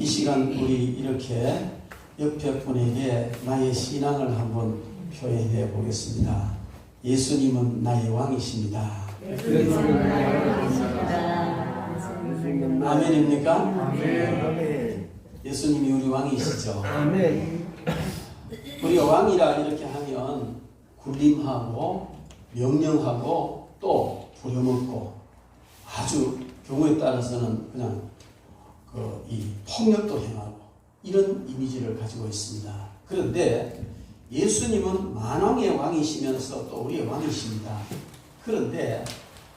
이 시간 우리 이렇게 옆에 분에게 나의 신앙을 한번 표현해 보겠습니다. 예수님은 나의 왕이십니다. 아멘입니까? 아멘. 예수님이 우리 왕이시죠. 아멘. 우리가 왕이라 이렇게 하면 군림하고 명령하고 또 부려먹고 아주 경우에 따라서는 그냥 이 폭력도 행하고 이런 이미지를 가지고 있습니다. 그런데 예수님은 만왕의 왕이시면서 또 우리의 왕이십니다. 그런데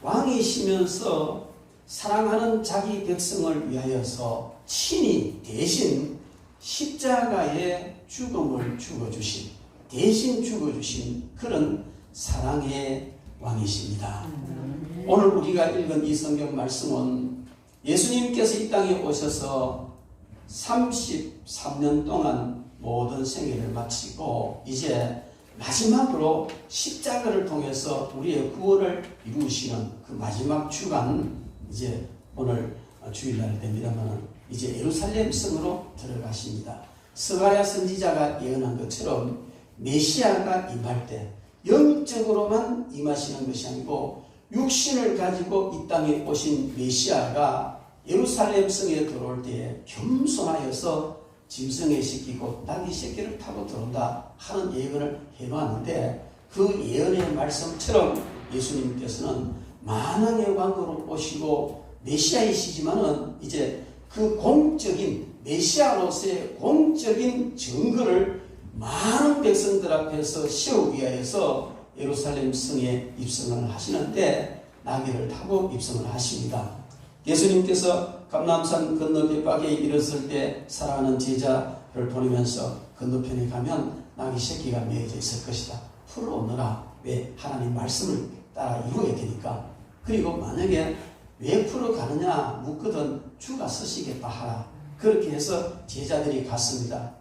왕이시면서 사랑하는 자기 백성을 위하여서 친히 대신 십자가의 죽음을 죽어주신, 대신 죽어주신 그런 사랑의 왕이십니다. 오늘 우리가 읽은 이 성경 말씀은 예수님께서 이 땅에 오셔서 33년 동안 모든 생애를 마치고 이제 마지막으로 십자가를 통해서 우리의 구원을 이루시는 그 마지막 주간, 이제 오늘 주일날 됩니다만 이제 예루살렘 성으로 들어가십니다. 스가랴 선지자가 예언한 것처럼 메시아가 임할 때 영적으로만 임하시는 것이 아니고 육신을 가지고 이 땅에 오신 메시아가 예루살렘 성에 들어올 때에 겸손하여서 짐승의 새끼고 나귀 새끼를 타고 들어온다 하는 예언을 해놓았는데, 그 예언의 말씀처럼 예수님께서는 만왕의 왕으로 오시고 메시아이시지만은 이제 그 공적인 메시아로서의 공적인 증거를 많은 백성들 앞에서 세우기 위하여서 예루살렘 성에 입성을 하시는데 나귀를 타고 입성을 하십니다. 예수님께서 감람산 건너편에 이르렀을 때 사랑하는 제자를 보내면서 건너편에 가면 나귀 새끼가 매여져 있을 것이다. 풀어오너라. 왜? 하나님 말씀을 따라 이루어야 되니까. 그리고 만약에 왜 풀어가느냐 묻거든 주가 쓰시겠다 하라. 그렇게 해서 제자들이 갔습니다.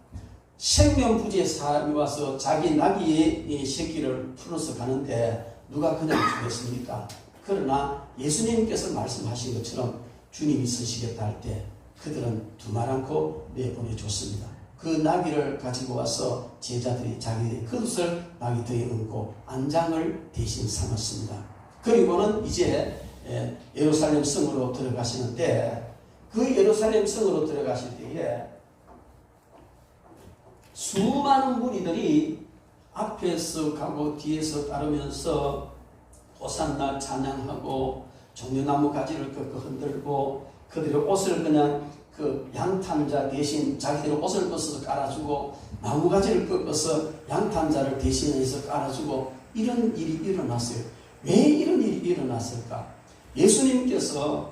생명부지의 사람이 와서 자기 나귀의 새끼를 풀어서 가는데 누가 그냥 주겠습니까? 그러나 예수님께서 말씀하신 것처럼 주님이 쓰시겠다 할 때 그들은 두말 않고 내보내줬습니다. 그 나귀를 가지고 와서 제자들이 자기의 그릇을 나귀 등에 얹고 안장을 대신 삼았습니다. 그리고는 이제 예루살렘 성으로 들어가시는데, 그 예루살렘 성으로 들어가실 때에 수많은 무리들이 앞에서 가고 뒤에서 따르면서 호산나 찬양하고 종려나무 가지를 꺾어 흔들고 그들의 옷을 그냥 그 양탄자 대신 자기들의 옷을 벗어서 깔아주고 나무 가지를 꺾어서 양탄자를 대신해서 깔아주고 이런 일이 일어났어요. 왜 이런 일이 일어났을까? 예수님께서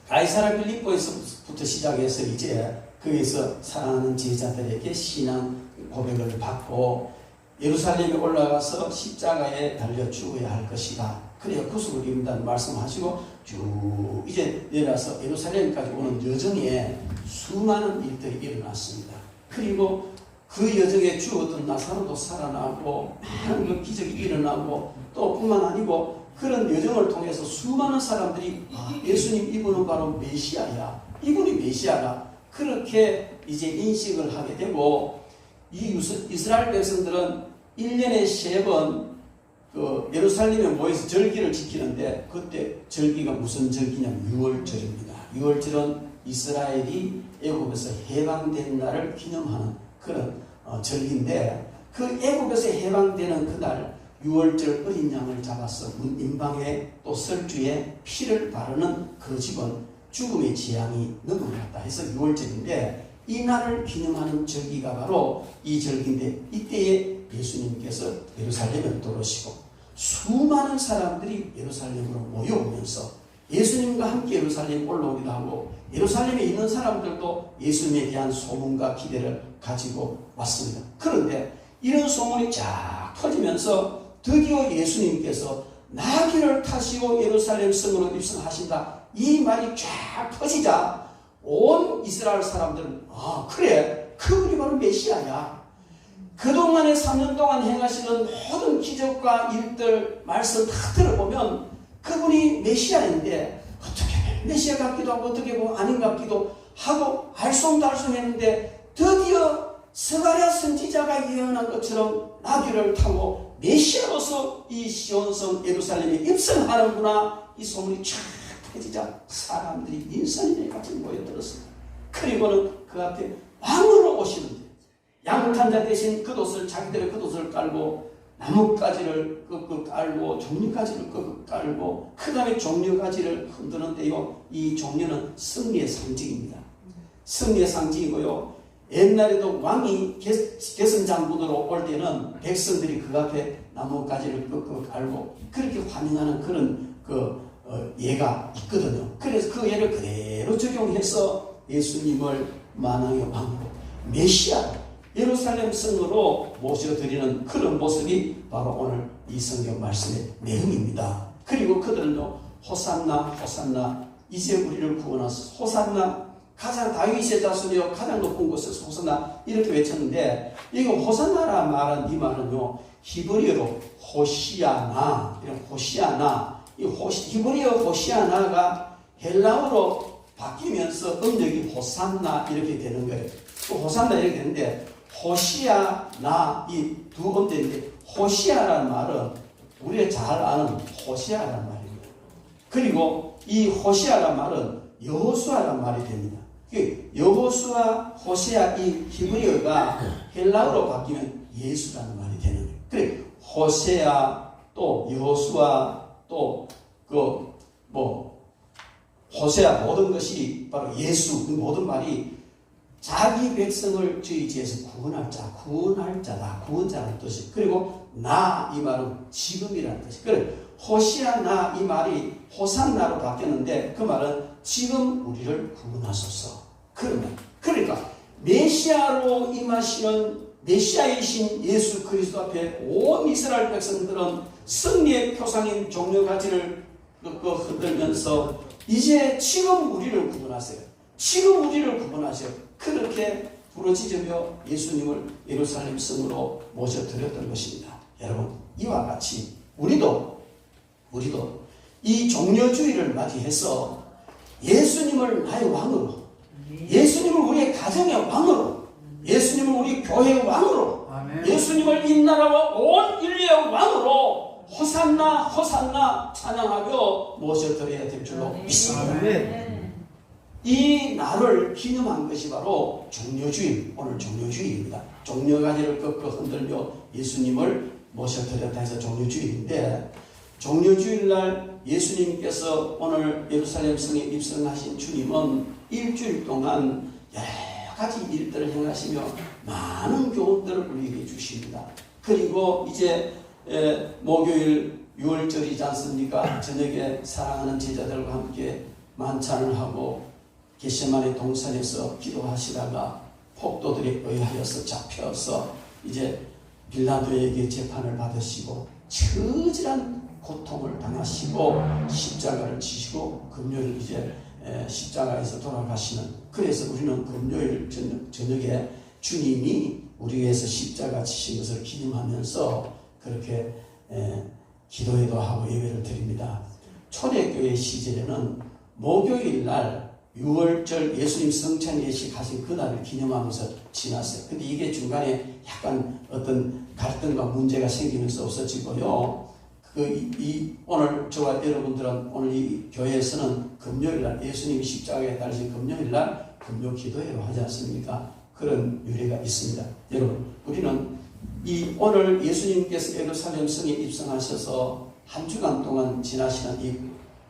가이사랴 빌립보에서부터 시작해서 이제 거기서 사랑하는 제자들에게 신앙 고백을 받고 예루살렘에 올라가서 십자가에 달려 죽어야 할 것이다. 그래야 구속을 이룬다는 말씀하시고 쭉 이제 내려와서 예루살렘까지 오는 여정에 수많은 일들이 일어났습니다. 그리고 그 여정에 죽었던 나사로도 살아나고 많은 그 기적이 일어나고 또 뿐만 아니고 그런 여정을 통해서 수많은 사람들이 예수님 이분은 바로 메시아야. 이분이 메시아다. 그렇게 이제 인식을 하게 되고, 이 이스라엘 백성들은 1년에 3번 그 예루살렘에 모여서 절기를 지키는데, 그때 절기가 무슨 절기냐면 6월절입니다. 6월절은 이스라엘이 애굽에서 해방된 날을 기념하는 그런 절기인데, 그 애굽에서 해방되는 그날 6월절 어린 양을 잡아서 문 임방에 또 설주에 피를 바르는 그 집은 죽음의 재앙이 넘어갔다 해서 6월절인데, 이 날을 기념하는 절기가 바로 이 절기인데, 이때에 예수님께서 예루살렘에 들어오시고 수많은 사람들이 예루살렘으로 모여오면서 예수님과 함께 예루살렘에 올라오기도 하고, 예루살렘에 있는 사람들도 예수님에 대한 소문과 기대를 가지고 왔습니다. 그런데 이런 소문이 쫙 퍼지면서 드디어 예수님께서 나귀를 타시고 예루살렘 성으로 입성하신다, 이 말이 쫙 퍼지자 온 이스라엘 사람들은 그래, 그분이 바로 메시아야. 그동안에 3년 동안 행하시는 모든 기적과 일들 말씀 다 들어보면 그분이 메시아인데 어떻게 메시아 같기도 하고 어떻게 보면 아닌 것 같기도 하고 알쏭달쏭했는데 드디어 스가랴 선지자가 예언한 것처럼 나귀를 타고 메시아로서 이 시온성 예루살렘에 입성하는구나, 이 소문이 쫙 퍼지자 사람들이 인산인해 같이 모여들었습니다. 그리고는 그 앞에 왕으로 오시는데 양탄자 대신 겉옷을, 자기들의 겉옷을 깔고 나뭇가지를 깔고 종려가지를 깔고 그 다음에 종려가지를 흔드는데요, 이 종려는 승리의 상징입니다. 승리의 상징이고요, 옛날에도 왕이 개선장군으로 올 때는 백성들이 그 앞에 나뭇가지를 깔고 그렇게 환영하는 그런 예가 있거든요. 그래서 그 예를 그대로 적용해서 예수님을 만왕의 왕으로, 메시아, 예루살렘 성으로 모셔드리는 그런 모습이 바로 오늘 이 성경 말씀의 내용입니다. 그리고 그들은요, 호산나 호산나, 이제 우리를 구원하소서, 호산나, 가장 다윗의 자손이요 가장 높은 곳에서 호산나 이렇게 외쳤는데, 이거 호산나라 말은, 이 말은요 히브리어로 호시아나, 이런 호시아나, 이 히브리어 호시아나가 헬라어로 바뀌면서 음력이 호산나 이렇게 되는 거예요. 호산나 이렇게 되는데, 호시아나 이 두 음대인데, 호시아라는 말은 우리가 잘 아는 호시아라는 말입니다. 그리고 이 호시아라는 말은 여호수아라는 말이 됩니다. 여호수아, 호시아, 이 히브리어가 헬라어로 바뀌면 예수라는 말이 되는 거예요. 그래, 호세아 또 여호수아 또 호세아, 모든 것이 바로 예수, 그 모든 말이 자기 백성을 저희 지에서 구원할 자, 구원할 자다, 구원자라는 뜻이. 그리고 나, 이 말은 지금이라는 뜻이. 그래, 호시아나 이 말이 호산나로 바뀌었는데, 그 말은 지금 우리를 구원하소서, 그런 말. 그러니까 메시아로 임하시는 메시아이신 예수 그리스도 앞에 온 이스라엘 백성들은 승리의 표상인 종려가지를 흔들면서 이제 지금 우리를 구원하세요, 지금 우리를 구원하세요, 그렇게 부르짖으며 예수님을 예루살렘 성으로 모셔드렸던 것입니다. 여러분, 이와 같이 우리도 이 종려주의를 맞이해서 예수님을 나의 왕으로, 예수님을 우리의 가정의 왕으로, 예수님을 우리 교회의 왕으로, 예수님을 이 나라와 온 인류의 왕으로 호산나 호산나 찬양하며 모셔드려야 될 줄로 믿습니다. 이 날을 기념한 것이 바로 종려주일, 오늘 종려주일입니다. 종려가지를 꺾어 흔들며 예수님을 모셔드렸다 해서 종려주일인데, 종려주일날 예수님께서 오늘 예루살렘 성에 입성하신 주님은 일주일 동안 여러 가지 일들을 행하시며 많은 교훈들을 우리에게 주십니다. 그리고 이제 목요일 6월절이지 않습니까? 저녁에 사랑하는 제자들과 함께 만찬을 하고 겟세마네 동산에서 기도하시다가 폭도들에 의하여서 잡혀서 이제 빌라도에게 재판을 받으시고 처절한 고통을 당하시고 십자가를 지시고 금요일 이제 십자가에서 돌아가시는, 그래서 우리는 금요일 저녁에 주님이 우리 위해서 십자가 지신 것을 기념하면서 그렇게 기도회도 하고 예배를 드립니다. 초대교회 시절에는 목요일 날 6월절 예수님 성찬 예식하신 그날을 기념하면서 지났어요. 근데 이게 중간에 약간 어떤 갈등과 문제가 생기면서 없어지고요. 오늘 저와 여러분들은 오늘 이 교회에서는 금요일날 예수님이 십자가에 달리신 금요일날 금요 기도회로 하지 않습니까? 그런 유래가 있습니다. 여러분, 우리는 오늘 예수님께서 예루살렘 성에 입성하셔서 한 주간 동안 지나시는 이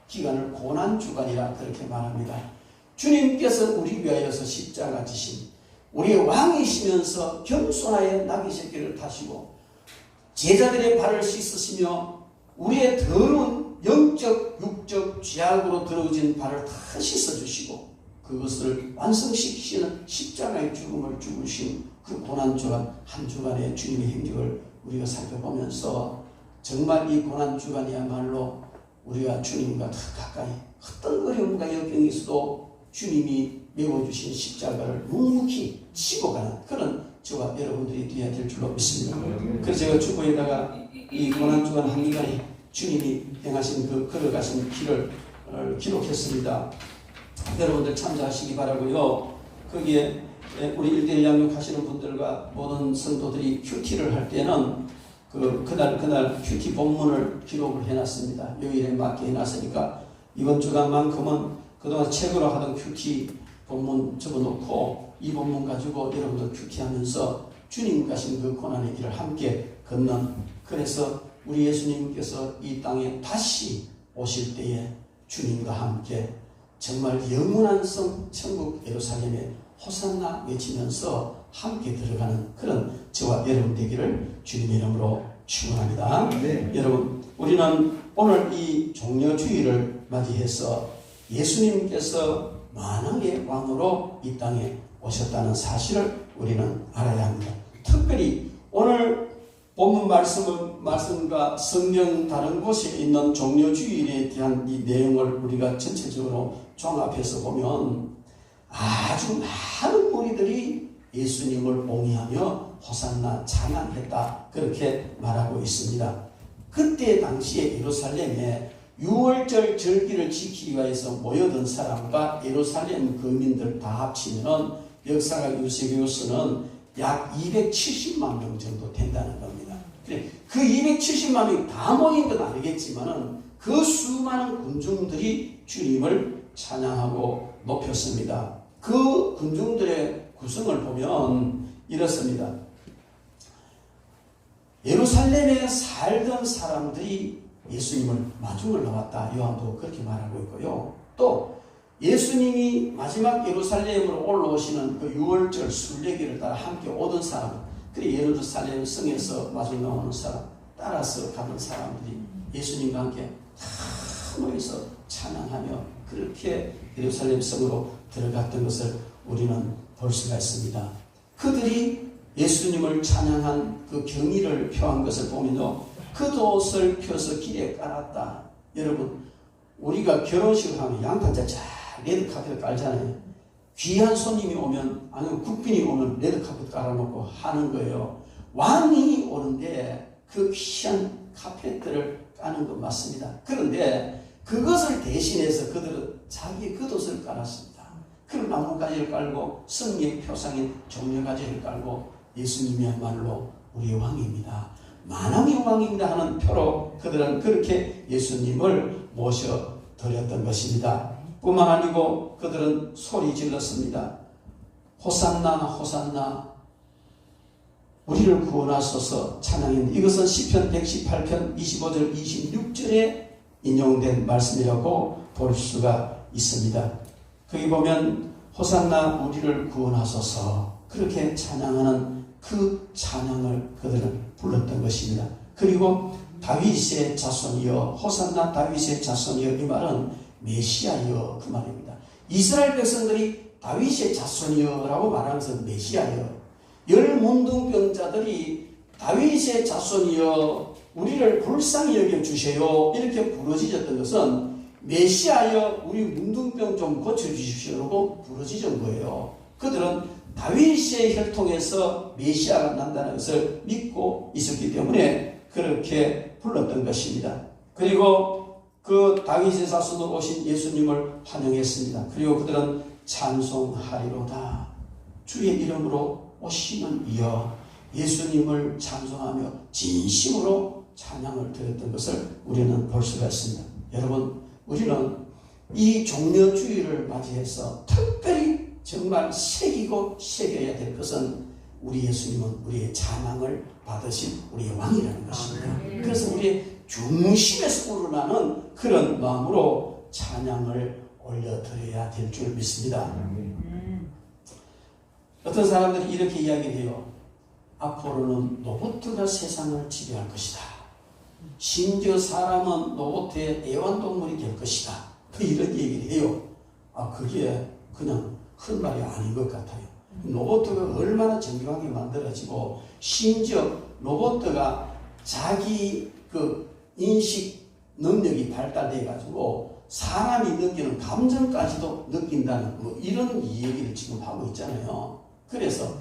기간을 고난주간이라 그렇게 말합니다. 주님께서 우리 위하여서 십자가 지신 우리의 왕이시면서 겸손하게 나귀 새끼를 타시고 제자들의 발을 씻으시며 우리의 더러운 영적 육적 죄악으로 더러워진 발을 다 씻어주시고 그것을 완성시키시는 십자가의 죽음을 죽으신 그 고난주간 한 주간의 주님의 행적을 우리가 살펴보면서 정말 이 고난주간이야말로 우리가 주님과 더 가까이 어떤 어려움과 역경이 있어도 주님이 메워주신 십자가를 묵묵히 지고 가는 그런 저와 여러분들이 되어야 될 줄로 믿습니다. 그래서 제가 주보에다가 이 고난주간 한 주간에 주님이 행하신 그 걸어가신 길을 기록했습니다. 여러분들 참조하시기 바라고요. 거기에 우리 1대1 양육하시는 분들과 모든 성도들이 큐티를 할 때는 그날 큐티 본문을 기록을 해놨습니다. 요일에 맞게 해놨으니까 이번 주간만큼은 그동안 책으로 하던 큐티 본문 적어놓고 이 본문 가지고 여러분들 큐티하면서 주님 가신 그 고난의 길을 함께 걷는, 그래서 우리 예수님께서 이 땅에 다시 오실 때에 주님과 함께 정말 영원한 성 천국 예루살렘에 호산나 외치면서 함께 들어가는 그런 저와 여러분 되기를 주님의 이름으로 축원합니다. 네. 여러분, 우리는 오늘 이 종려주의를 맞이해서 예수님께서 만왕의 왕으로 이 땅에 오셨다는 사실을 우리는 알아야 합니다. 특별히 오늘 본문 말씀과 성경 다른 곳에 있는 종려주일에 대한 이 내용을 우리가 전체적으로 종합해서 보면 아주 많은 무리들이 예수님을 옹이하며 호산나 찬양했다, 그렇게 말하고 있습니다. 그때 당시에 예루살렘에 유월절 절기를 지키기 위해서 모여든 사람과 예루살렘 거민들 다 합치면 역사가 유세교수는 약 270만 명 정도 된다는 겁니다. 그 270만 명이 다 모인 건 아니겠지만은 그 수많은 군중들이 주님을 찬양하고 높였습니다. 그 군중들의 구성을 보면 이렇습니다. 예루살렘에 살던 사람들이 예수님을 마중을 나왔다, 요한도 그렇게 말하고 있고요. 또 예수님이 마지막 예루살렘으로 올라오시는 그 유월절 순례길을 따라 함께 오던 사람, 그리고 예루살렘 성에서 마중 나오는 사람, 따라서 가던 사람들이 예수님과 함께 다 모여서 찬양하며 그렇게 예루살렘 성으로 들어갔던 것을 우리는 볼 수가 있습니다. 그들이 예수님을 찬양한 그 경의를 표한 것을 보면요, 겉옷을 펴서 길에 깔았다. 여러분, 우리가 결혼식을 하면 양탄자 쫙 레드카펫 깔잖아요. 귀한 손님이 오면, 아니면 국빈이 오면 레드카펫 깔아놓고 하는 거예요. 왕이 오는데 그 귀한 카펫들을 까는 건 맞습니다. 그런데 그것을 대신해서 그들은 자기 겉옷을 깔았습니다. 그럼 나뭇가지를 깔고 성의 표상인 종려가지를 깔고 예수님이야말로 우리의 왕입니다, 만왕의 왕입니다 하는 표로 그들은 그렇게 예수님을 모셔드렸던 것입니다. 뿐만 아니고 그들은 소리 질렀습니다. 호산나 호산나, 우리를 구원하소서 찬양입니다. 이것은 시편 118편 25절 26절에 인용된 말씀이라고 볼 수가 있습니다. 거기 보면 호산나 우리를 구원하소서, 그렇게 찬양하는 그 찬양을 그들은 불렀던 것입니다. 그리고 다윗의 자손이여, 호산나 다윗의 자손이여, 이 말은 메시아여, 그 말입니다. 이스라엘 백성들이 다윗의 자손이여 라고 말하면서 메시아여, 열 문둥병자들이 다윗의 자손이여 우리를 불쌍히 여겨주세요 이렇게 부르짖었던 것은 메시아여 우리 문둥병 좀 고쳐주십시오라고 부르짖은 거예요. 그들은 다윗의 혈통에서 메시아가 난다는 것을 믿고 있었기 때문에 그렇게 불렀던 것입니다. 그리고 그 다윗의 자손으로 오신 예수님을 환영했습니다. 그리고 그들은 찬송하리로다, 주의 이름으로 오시는 이여, 예수님을 찬송하며 진심으로 찬양을 드렸던 것을 우리는 볼 수가 있습니다. 여러분, 우리는 이 종려주의를 맞이해서 특별히 정말 새기고 새겨야 될 것은 우리 예수님은 우리의 찬양을 받으신 우리의 왕이라는 것입니다. 그래서 우리의 중심에서 우러나는 그런 마음으로 찬양을 올려드려야 될 줄 믿습니다. 어떤 사람들이 이렇게 이야기를 해요. 앞으로는 로봇가 세상을 지배할 것이다. 심지어 사람은 로봇의 애완동물이 될 것이다. 이런 얘기를 해요. 그게 그냥 큰 말이 아닌 것 같아요. 로봇가 얼마나 정교하게 만들어지고, 심지어 로봇가 자기 그 인식 능력이 발달돼 가지고 사람이 느끼는 감정까지도 느낀다는 이런 얘기를 지금 하고 있잖아요. 그래서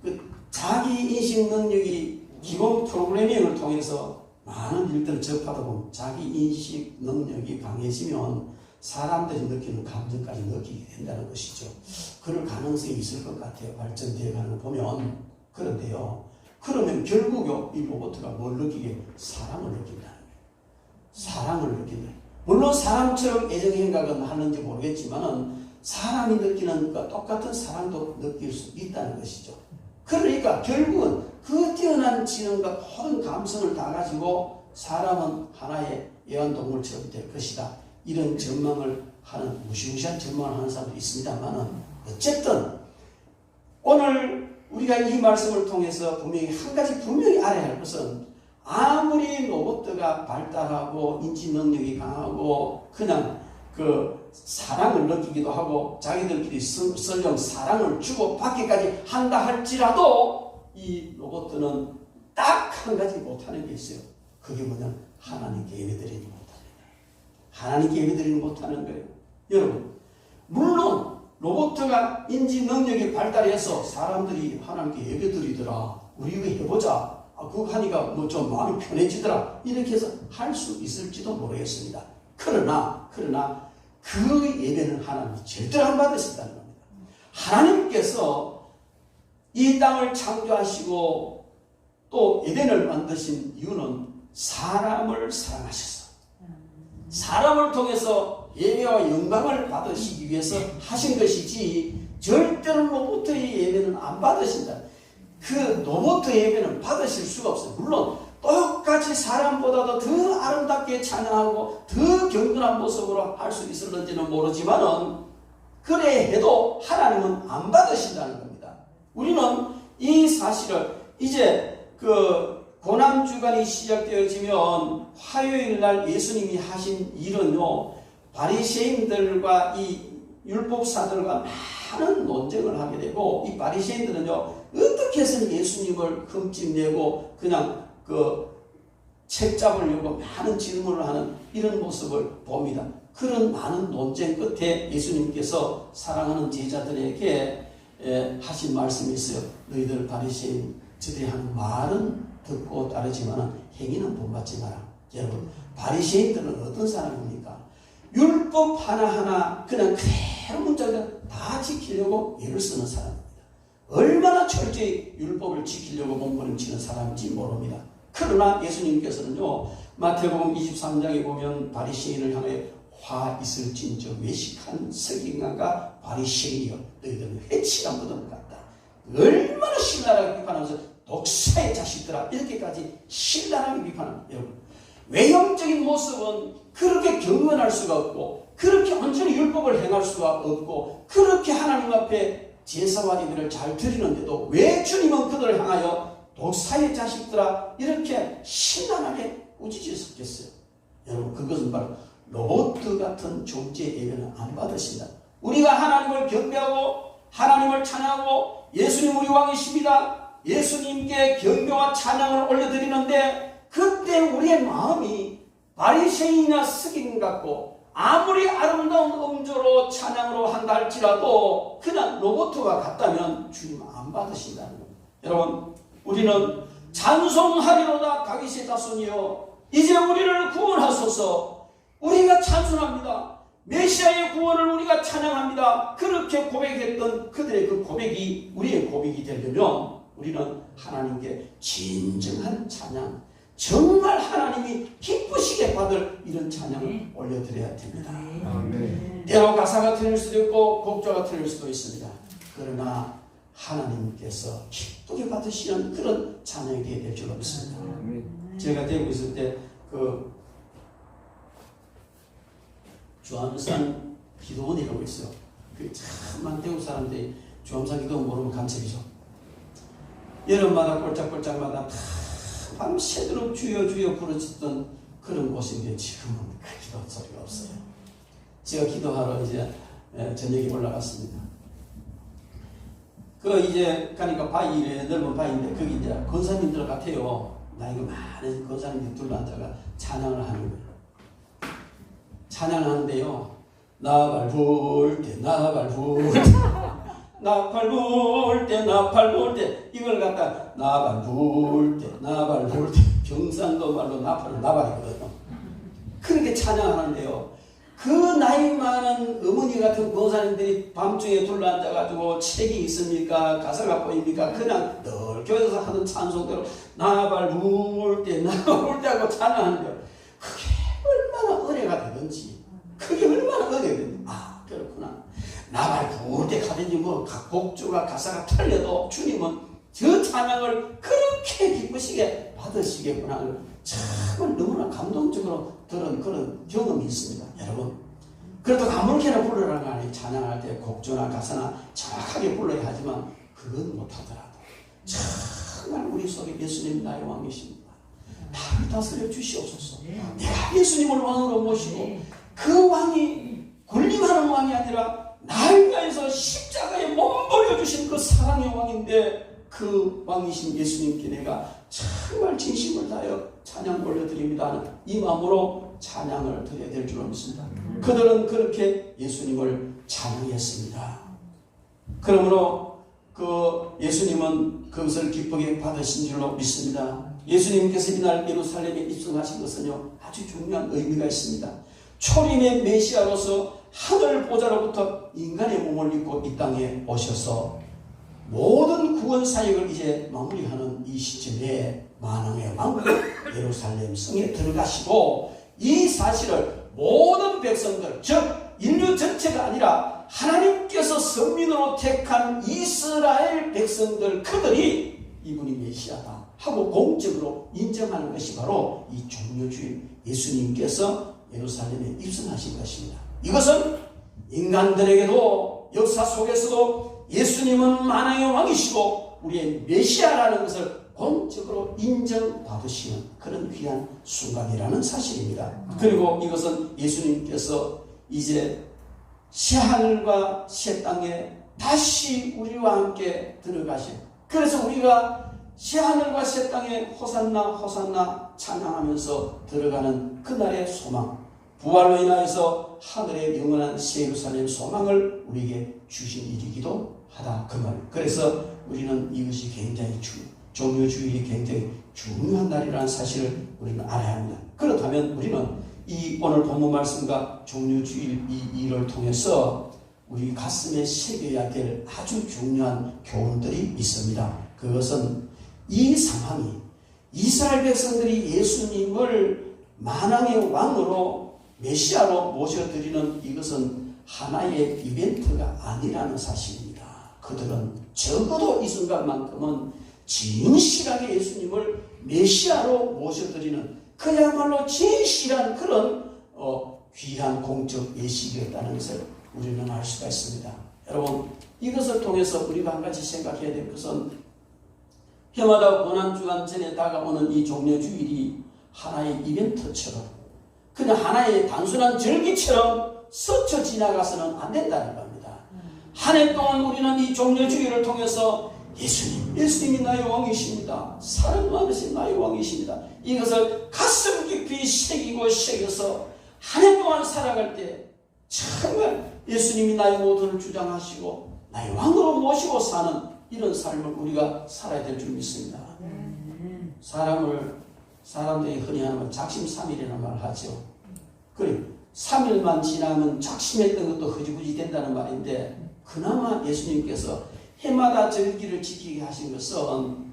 그 자기 인식 능력이 기본 프로그래밍을 통해서 많은 일들을 접하다 보면 자기 인식 능력이 강해지면 사람들이 느끼는 감정까지 느끼게 된다는 것이죠. 그럴 가능성이 있을 것 같아요. 발전되어 가는 거 보면. 그런데요. 그러면 결국 이 로봇가 뭘 느끼게? 사랑을 느낀다는 거예요. 사랑을 느낀다. 물론 사람처럼 애정행각은 하는지 모르겠지만 사람이 느끼는 것과 똑같은 사랑도 느낄 수 있다는 것이죠. 그러니까 결국은 그 뛰어난 지능과 모든 감성을 다 가지고 사람은 하나의 애완동물처럼 될 것이다. 이런 전망을 하는, 무시무시한 전망을 하는 사람도 있습니다만 어쨌든 오늘 우리가 이 말씀을 통해서 한 가지 분명히 알아야 할 것은 아무리 로봇가 발달하고 인지 능력이 강하고 그냥 그 사랑을 느끼기도 하고 자기들끼리 설령 사랑을 주고 받기까지 한다 할지라도 이 로봇들은 딱 한 가지 못하는 게 있어요. 그게 뭐냐? 하나님께 예배드리지 못합니다. 하나님께 예배드리지 못하는 거예요. 여러분, 물론 로봇가 인지 능력이 발달해서 사람들이 하나님께 예배드리더라. 우리 이거 해보자. 그거 하니까 뭐 좀 마음이 편해지더라. 이렇게 해서 할 수 있을지도 모르겠습니다. 그러나 그 예배는 하나님이 절대로 안 받으신다는 겁니다. 하나님께서 이 땅을 창조하시고 또 에덴을 만드신 이유는 사람을 사랑하셔서 사람을 통해서 예배와 영광을 받으시기 위해서 하신 것이지 절대로 로봇의 예배는 안 받으신다. 그 로봇의 예배는 받으실 수가 없어요. 물론 똑같이 사람보다도 더 아름답게 찬양하고 더 경건한 모습으로 할 수 있을는지는 모르지만은 그래 해도 하나님은 안 받으신다는 겁니다. 우리는 이 사실을 이제 그 고난주간이 시작되어지면 화요일 날 예수님이 하신 일은요, 바리새인들과 이 율법사들과 많은 논쟁을 하게 되고, 이 바리새인들은요 어떻게 해서는 예수님을 흠집내고 그냥 그 책 잡으려고 많은 질문을 하는 이런 모습을 봅니다. 그런 많은 논쟁 끝에 예수님께서 사랑하는 제자들에게 하신 말씀이 있어요. 너희들 바리새인 저들이 하는 말은 듣고 따르지만 행위는 본받지 마라. 여러분, 바리새인들은 어떤 사람입니까? 율법 하나하나 그냥 그대로 문자를 다 지키려고 애를 쓰는 사람입니다. 얼마나 철저히 율법을 지키려고 몸부림치는 사람인지 모릅니다. 그러나 예수님께서는요, 마태복음 23장에 보면 바리새인을 향해 화 있을진저 외식한 서기관과 바리새인이여 너희들은 해치가 묻은 것 같다. 얼마나 신랄하게 비판하면서 독사의 자식들아 이렇게까지 신랄하게 비판합니다. 여러분, 외형적인 모습은 그렇게 경건할 수가 없고 그렇게 온전히 율법을 행할 수가 없고 그렇게 하나님 앞에 제사와 예배를 잘 드리는데도 왜 주님은 그들을 향하여 독사의 자식들아 이렇게 신랄하게 꾸짖으셨겠어요? 여러분, 그것은 바로 로봇 같은 존재의 예배는 안 받으신다. 우리가 하나님을 경배하고 하나님을 찬양하고 예수님 우리 왕이십니다. 예수님께 경배와 찬양을 올려드리는데 그때 우리의 마음이 바리새인이나 스기인 같고 아무리 아름다운 음조로 찬양으로 한다 할지라도 그냥 로봇과 같다면 주님은 안 받으신다는 겁니다. 여러분, 우리는 찬송하리로다 다윗의 자손이여 이제 우리를 구원하소서. 우리가 찬송합니다. 메시아의 구원을 우리가 찬양합니다. 그렇게 고백했던 그들의 그 고백이 우리의 고백이 되려면 우리는 하나님께 진정한 찬양, 정말 하나님이 기쁘시게 받을 이런 찬양을 올려드려야 됩니다. 아멘. 때로 가사가 틀릴 수도 있고 곡조가 틀릴 수도 있습니다. 그러나 하나님께서 기쁘게 받으시는 그런 찬양이 될 줄 믿습니다. 제가 대구 있을 때 그 주암산 기도원이라고 있어요. 그 참만 대구 사람들이 주암산 기도원 모르면 간첩이죠. 여름마다 꼴짝꼴짝마다 밤새도록 주여 주여 부르짖던 그런 곳인데 지금은 그 기도 소리가 없어요. 제가 기도하러 이제 저녁에 올라갔습니다. 그 이제 가니까 바위에 넓은 바위인데 거기 이제 권사님들 같아요. 나이가 많은 권사님들 둘러앉아가 찬양을 하는 거예요. 찬양을 하는데요. 나발 불 때 나발 불 때 나팔 불 때 나팔 불 때 이걸 갖다 나발 불 때 나발 불 때 경상도 말로 나팔은 나발이거든요. 그렇게 찬양하는데요. 그 나이 많은 어머니 같은 권사님들이 밤중에 둘러앉아가지고 책이 있습니까? 가사가 보입니까? 그냥 늘 교회에서 하는 찬송대로 나발 누울 때 나올 때 하고 찬양하는데 그게 얼마나 은혜가 되든지 그게 얼마나 은혜가 되든지 그렇구나. 나발 부을 때 가든지 뭐 곡조가 가사가 틀려도 주님은 저 찬양을 그렇게 기쁘시게 받으시겠구나. 정말 너무나 감동적으로 들은 그런 경험이 있습니다. 여러분, 그래도 아무렇게나 부르라는 거 아니에요. 찬양할 때 곡조나 가사나 정확하게 불러야 하지만 그건 못하더라도 정말 우리 속에 예수님 나의 왕이십니다. 나를 다스려 주시옵소서. 내가 예수님을 왕으로 모시고 그 왕이 군림하는 왕이 아니라 나를 위해서 십자가에 몸버려 주신 그 사랑의 왕인데 그 왕이신 예수님께 내가 정말 진심을 다하여 찬양 올려드립니다 하는 이 마음으로 찬양을 드려야 될 줄로 믿습니다. 그들은 그렇게 예수님을 찬양했습니다. 그러므로 그 예수님은 그것을 기쁘게 받으신 줄로 믿습니다. 예수님께서 이날 예루살렘에 입성하신 것은요 아주 중요한 의미가 있습니다. 초림의 메시아로서 하늘 보좌로부터 인간의 몸을 입고 이 땅에 오셔서 모든 구원 사역을 이제 마무리하는 이 시점에 만왕의 왕 예루살렘 성에 들어가시고 이 사실을 모든 백성들 즉 인류 전체가 아니라 하나님께서 선민으로 택한 이스라엘 백성들 그들이 이분이 메시아다 하고 공적으로 인정하는 것이 바로 이 종려주인 예수님께서 예루살렘에 입성하신 것입니다. 이것은 인간들에게도 역사 속에서도 예수님은 만왕의 왕이시고 우리의 메시아라는 것을 공적으로 인정받으시는 그런 귀한 순간이라는 사실입니다. 그리고 이것은 예수님께서 이제 새하늘과 새 땅에 다시 우리와 함께 들어가신 그래서 우리가 새하늘과 새 땅에 호산나 호산나 찬양하면서 들어가는 그날의 소망 부활로 인하여서 하늘의 영원한 새 예루살렘 소망을 우리에게 주신 일이기도 하다 그 말. 그래서 우리는 이것이 굉장히 종료주일이 굉장히 중요한 날이라는 사실을 우리는 알아야 합니다. 그렇다면 우리는 이 오늘 본문 말씀과 종료주일 이 일을 통해서 우리 가슴에 새겨야 될 아주 중요한 교훈들이 있습니다. 그것은 이 상황이 이스라엘 백성들이 예수님을 만왕의 왕으로 메시아로 모셔드리는 이것은 하나의 이벤트가 아니라는 사실입니다. 그들은 적어도 이 순간만큼은 진실하게 예수님을 메시아로 모셔드리는 그야말로 진실한 그런 귀한 공적 예식이었다는 것을 우리는 알 수가 있습니다. 여러분 이것을 통해서 우리가 한 가지 생각해야 될 것은 해마다 고난주간 전에 다가오는 이 종려주일이 하나의 이벤트처럼 그냥 하나의 단순한 절기처럼 스쳐 지나가서는 안 된다는 겁니다. 한 해 동안 우리는 이 종려주일을 통해서 예수님이 나의 왕이십니다. 사랑 많으신 나의 왕이십니다. 이것을 가슴 깊이 새겨서 한 해 동안 살아갈 때 정말 예수님이 나의 모든을 주장하시고 나의 왕으로 모시고 사는 이런 삶을 우리가 살아야 될 줄 믿습니다. 사람들이 흔히 하는 작심삼일이라는 말을 하죠. 그래 3일만 지나면 작심했던 것도 흐지부지 된다는 말인데 그나마 예수님께서 해마다 절기를 지키게 하신 것은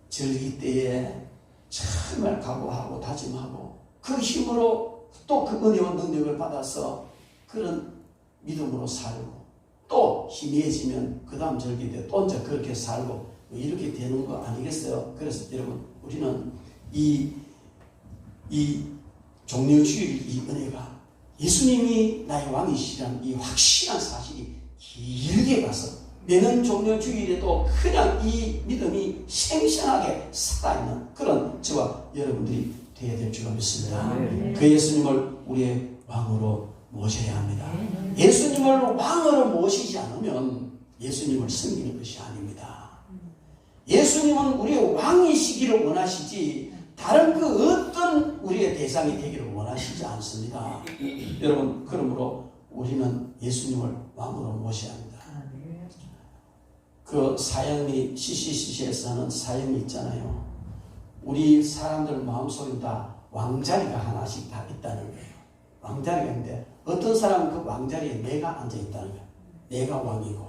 절기 때에 정말 각오하고 다짐하고 그 힘으로 또 그 은혜와 능력을 받아서 그런 믿음으로 살고 또 희미해지면 그 다음 절기 때 또 이제 그렇게 살고 뭐 이렇게 되는 거 아니겠어요? 그래서 여러분 우리는 이 종려주일 이 은혜가 예수님이 나의 왕이시라는 이 확실한 사실이 길게 가서 내년 종려주일에도 그냥 이 믿음이 생생하게 살아있는 그런 저와 여러분들이 되어야 될 줄 믿습니다. 그 예수님을 우리의 왕으로 모셔야 합니다. 예수님을 왕으로 모시지 않으면 예수님을 섬기는 것이 아닙니다. 예수님은 우리의 왕이시기를 원하시지 다른 그 어떤 우리의 대상이 되기를 원하시지 않습니다. 여러분 그러므로 우리는 예수님을 왕으로 모셔야 합니다. 그 사형리 CCC에서 하는 사형이 있잖아요. 우리 사람들 마음속에 다 왕자리가 하나씩 다 있다는 거예요. 왕자리가 있는데 어떤 사람은 그 왕자리에 내가 앉아있다는 거야. 내가 왕이고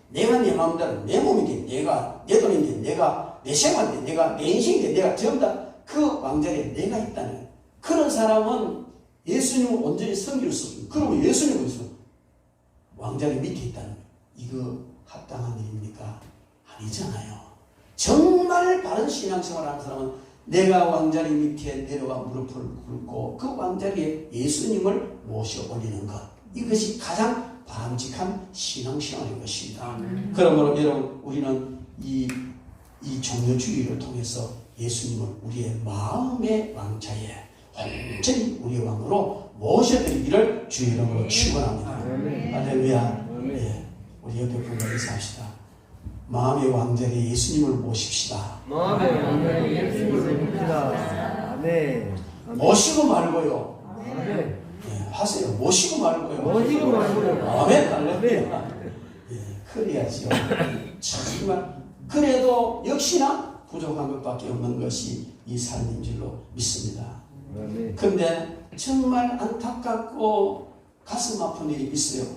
내가 내 마음대로 내 몸인데 내가 내 돈인데 내가 내 생활인데 내가 내 인생인데 내가 전부 다 그 왕자리에 내가 있다는 거야. 그런 사람은 예수님을 온전히 섬길 수 없습니다. 그러면 예수님은 있어 왕자리 밑에 있다는 거예요. 이거 합당한 일입니까? 아니잖아요. 정말 바른 신앙생활을 하는 사람은 내가 왕자리 밑에 내려와 무릎을 꿇고 그 왕자리에 예수님을 모셔 올리는 것, 이것이 가장 바람직한 신앙생활인 것입니다. 그러므로 여러분, 우리는 이 종료주의를 통해서 예수님을 우리의 마음의 왕자에 완전히 우리의 왕으로 모셔드리기를 주의 이름으로 축원합니다. 할렐루야. 예, 우리 옆에 분과 인사합시다. 마음의 왕자리에 예수님을 모십시다. 마음의 왕자리에 예수님을 모십시다. 아멘. 모시고 말고요. 아멘. 예, 하세요. 모시고 말고요. 모시고 말고요. 아멘. 할렐루야. 예, 그래야지요. 정말 그래도 역시나 부족한 것밖에 없는 것이 이 삶인 줄로 믿습니다. 그런데 정말 안타깝고 가슴 아픈 일이 있어요.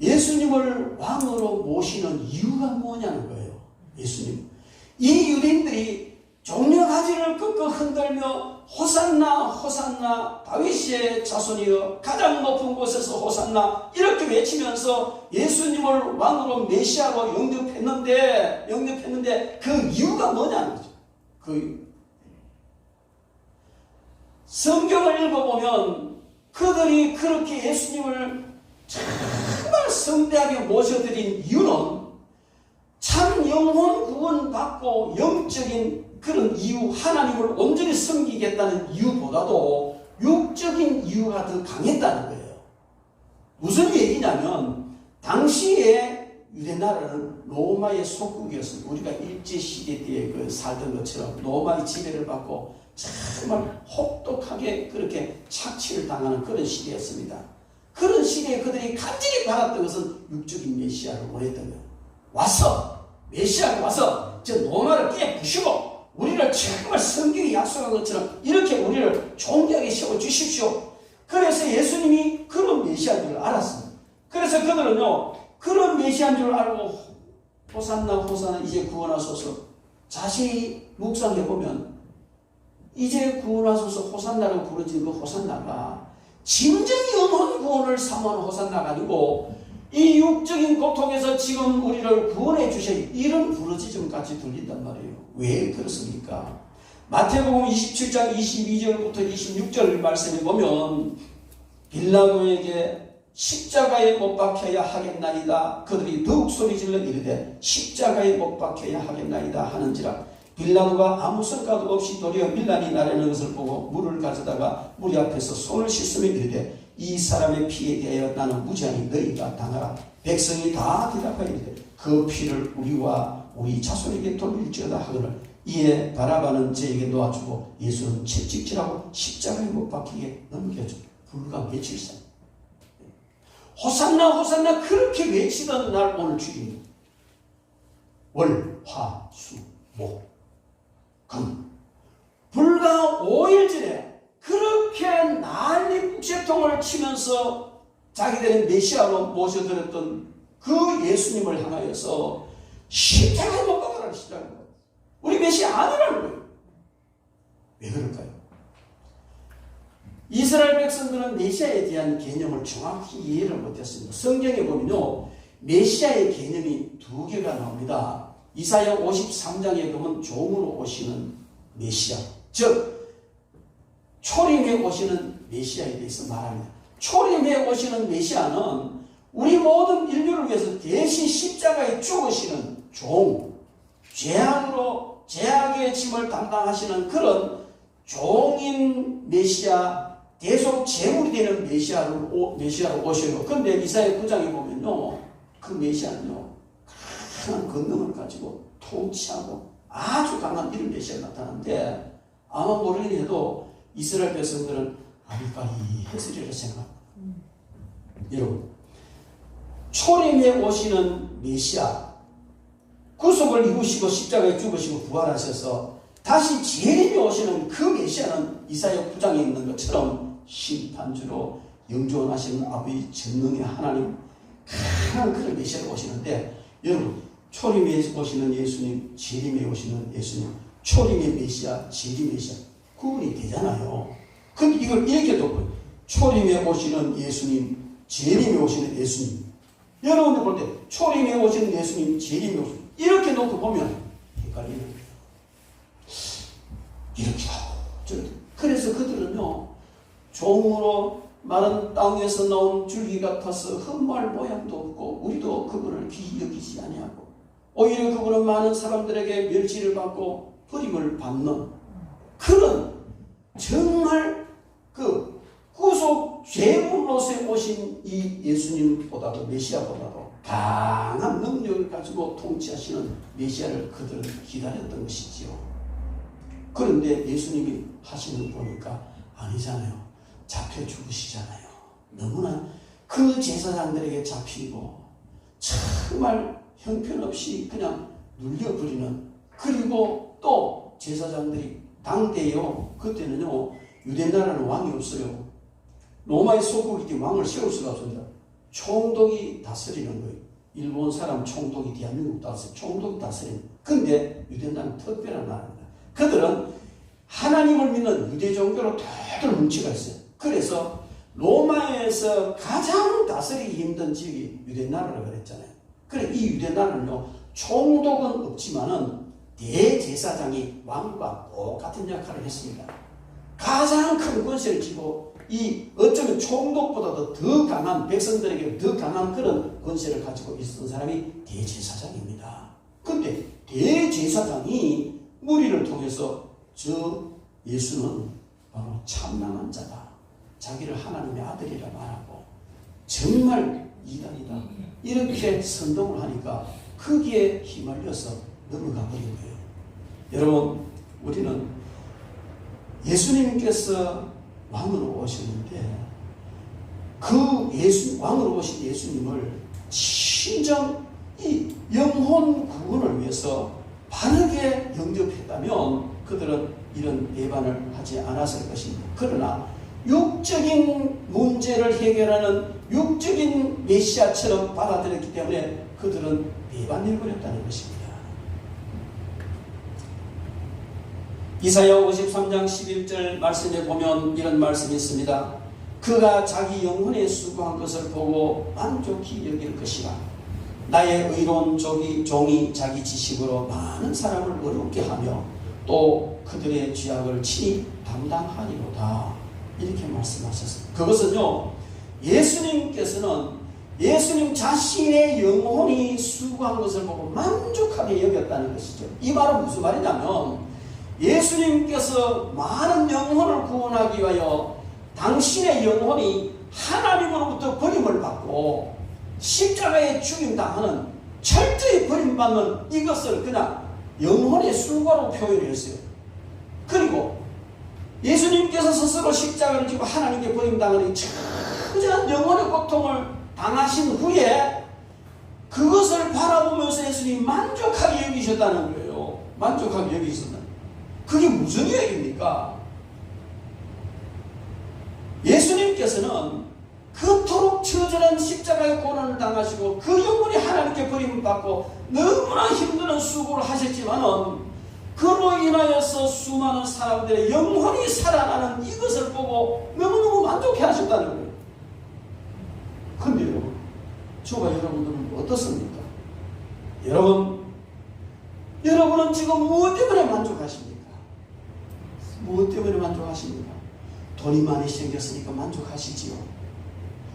예수님을 왕으로 모시는 이유가 뭐냐는 거예요. 예수님. 이 유대인들이 종려가지를 끄끄 흔들며 호산나 호산나 다윗의 자손이여 가장 높은 곳에서 호산나 이렇게 외치면서 예수님을 왕으로 메시아로 영접했는데 그 이유가 뭐냐는 거죠. 그 성경을 읽어보면 그들이 그렇게 예수님을 정말 성대하게 모셔드린 이유는 참 영혼 구원받고 영적인 그런 이유, 하나님을 온전히 섬기겠다는 이유보다도 육적인 이유가 더 강했다는 거예요. 무슨 얘기냐면 당시에 유대나라는 로마의 속국이었습니다. 우리가 일제시대 때에 그 살던 것처럼 로마의 지배를 받고 정말 혹독하게 그렇게 착취를 당하는 그런 시대였습니다. 그런 시대에 그들이 간절히 바랐던 것은 육적인 메시아를 원했던 거예요. 와서 메시아가 와서 저 로마를 깨부시고 우리를 정말 성경이 약속한 것처럼 이렇게 우리를 존귀하게 세워주십시오. 그래서 예수님이 그런 메시아인 줄 알았습니다. 그래서 그들은요, 그런 메시아인 줄 알고 호산나 호산나 이제 구원하소서, 자세히 묵상해보면 이제 구원하소서 호산나라고 부르진 그 호산나가 진정이 영혼 구원을 사모하는 호산나가 아니고 이 육적인 고통에서 지금 우리를 구원해 주셔야 이런 부르짖음까지 들린단 말이에요. 왜 그렇습니까? 마태복음 27장 22절부터 26절 말씀에 보면 빌라도에게 십자가에 못 박혀야 하겠나이다. 그들이 더욱 소리질러 이르되 십자가에 못 박혀야 하겠나이다 하는지라. 빌라도가 아무 성과도 없이 도리어 밀란이 나르는 것을 보고 물을 가져다가 무리 앞에서 손을 씻으며 이르되 이 사람의 피에 대하여 나는 무지하니 너희가 당하라. 백성이 다 대답하여 이르되 그 피를 우리와 우리 자손에게 돌릴지어다 하거늘 이에 바라바는 저에게 놓아주고 예수는 채찍질하고 십자가에 못 박히게 넘겨줘. 불과 며칠 사이 호산나 호산나 그렇게 외치던 날 오늘 주입니다. 월, 화, 수, 목, 금 불과 5일 전에 그렇게 난리 북새통을 치면서 자기들의 메시아로 모셔드렸던 그 예수님을 향하여서 십자가에 못 박아라 시작한 거예요. 우리 메시아 아니라는 거예요. 왜 그럴까요? 이스라엘 백성들은 메시아에 대한 개념을 정확히 이해를 못했습니다. 성경에 보면요, 메시아의 개념이 두 개가 나옵니다. 이사야 53장에 보면 종으로 오시는 메시아, 즉 초림에 오시는 메시아에 대해서 말합니다. 초림에 오시는 메시아는 우리 모든 인류를 위해서 대신 십자가에 죽으시는 종, 죄악의 짐을 담당하시는 그런 종인 메시아, 대속 제물이 되는 메시아로 오셔요. 그런데 이사야 9장에 보면요, 그 메시아는요, 강한 권능을 가지고 통치하고 아주 강한 이런 메시아가 나타나는데 아마 모르긴 해도 이스라엘 백성들은 아리까리 했으리라 생각합니다. 여러분, 초림에 오시는 메시아, 구속을 이루시고 십자가에 죽으시고 부활하셔서 다시 재림에 오시는 그 메시아는 이사야 9장에 있는 것처럼 심판주로 영존하시는 아버지 전능의 하나님 가난 그런 메시아가 오시는데 여러분 초림에 오시는 예수님, 재림에 오시는 예수님, 초림의 메시아, 재림 메시아 구분이 되잖아요. 근데 이걸 이렇게 놓고 초림에 오시는 예수님, 재림에 오시는 예수님 여러분들 볼 때 초림에 오시는 예수님, 재림에 오시는 이렇게 놓고 보면 헷갈리는 거예요. 이렇게 하고 저렇게. 그래서 그들은요 종으로 마른 땅에서 나온 줄기 같아서 흠말 모양도 없고 우리도 그분을 귀히 여기지 아니하고 오히려 그분은 많은 사람들에게 멸시를 받고 버림을 받는 그런 정말 그 구속 죄물로서 오신 이 예수님보다도 메시아보다도 강한 능력을 가지고 통치하시는 메시아를 그들은 기다렸던 것이지요. 그런데 예수님이 하시는 거 보니까 아니잖아요. 잡혀 죽으시잖아요. 너무나 그 제사장들에게 잡히고 정말 형편없이 그냥 눌려버리는 그리고 또 제사장들이 당대요. 그때는요 유대나라는 왕이 없어요. 로마의 소국이 왕을 세울 수가 없습니다. 총독이 다스리는 거예요. 일본 사람 총독이 대한민국 다스려 총독이 다스리는. 근데 유대나라는 특별한 나라입니다. 그들은 하나님을 믿는 유대 종교로 다들 뭉치가 있어요. 그래서 로마에서 가장 다스리기 힘든 지역이 유대나라라고 그랬잖아요. 그래 이 유대나라는요 총독은 없지만은 대제사장이 왕과 똑같은 역할을 했습니다. 가장 큰 권세를 쥐고 이 어쩌면 총독보다도 더 강한 백성들에게 더 강한 그런 권세를 가지고 있었던 사람이 대제사장입니다. 근데 대제사장이 무리를 통해서 저 예수는 바로 참남한 자다. 자기를 하나님의 아들이라 말하고 정말 이단이다. 이렇게 선동을 하니까 거기에 휘말려서 넘어가 버린 거예요. 여러분 우리는 예수님께서 왕으로 오셨는데 그 왕으로 오신 예수님을 진정 이 영혼 구원을 위해서 바르게 영접했다면 그들은 이런 배반을 하지 않았을 것입니다. 그러나 육적인 문제를 해결하는 육적인 메시아처럼 받아들였기 때문에 그들은 배반해버렸다는 것입니다. 이사야 53장 11절 말씀에 보면 이런 말씀이 있습니다. 그가 자기 영혼에 수고한 것을 보고 만족히 여길 것이라. 나의 의로운 종이 자기 지식으로 많은 사람을 어렵게 하며 또 그들의 죄악을 친히 담당하리로다. 이렇게 말씀하셨습니다. 그것은요 예수님께서는 예수님 자신의 영혼이 수고한 것을 보고 만족하게 여겼다는 것이죠. 이 말은 무슨 말이냐면 예수님께서 많은 영혼을 구원하기 위하여 당신의 영혼이 하나님으로부터 버림을 받고 십자가에 죽임당하는 철저히 버림받는 이것을 그냥 영혼의 수고로 표현했어요. 그리고 예수님께서 스스로 십자가를 지고 하나님께 버림당하는 처절한 영혼의 고통을 당하신 후에 그것을 바라보면서 예수님이 만족하게 여기셨다는 거예요. 만족하게 여기셨다. 그게 무슨 얘기입니까? 예수님께서는 그토록 처절한 십자가의 고난을 당하시고 그 영혼이 하나님께 버림을 받고 너무나 힘든 수고를 하셨지만은 그로 인하여서 수많은 사람들의 영혼이 살아나는 이것을 보고 너무너무 만족해 하셨다는 거예요. 근데 여러분, 저와 여러분들은 어떻습니까? 여러분은 지금 무엇 때문에 만족하십니까? 무엇 때문에 만족하십니까? 돈이 많이 생겼으니까 만족하시지요.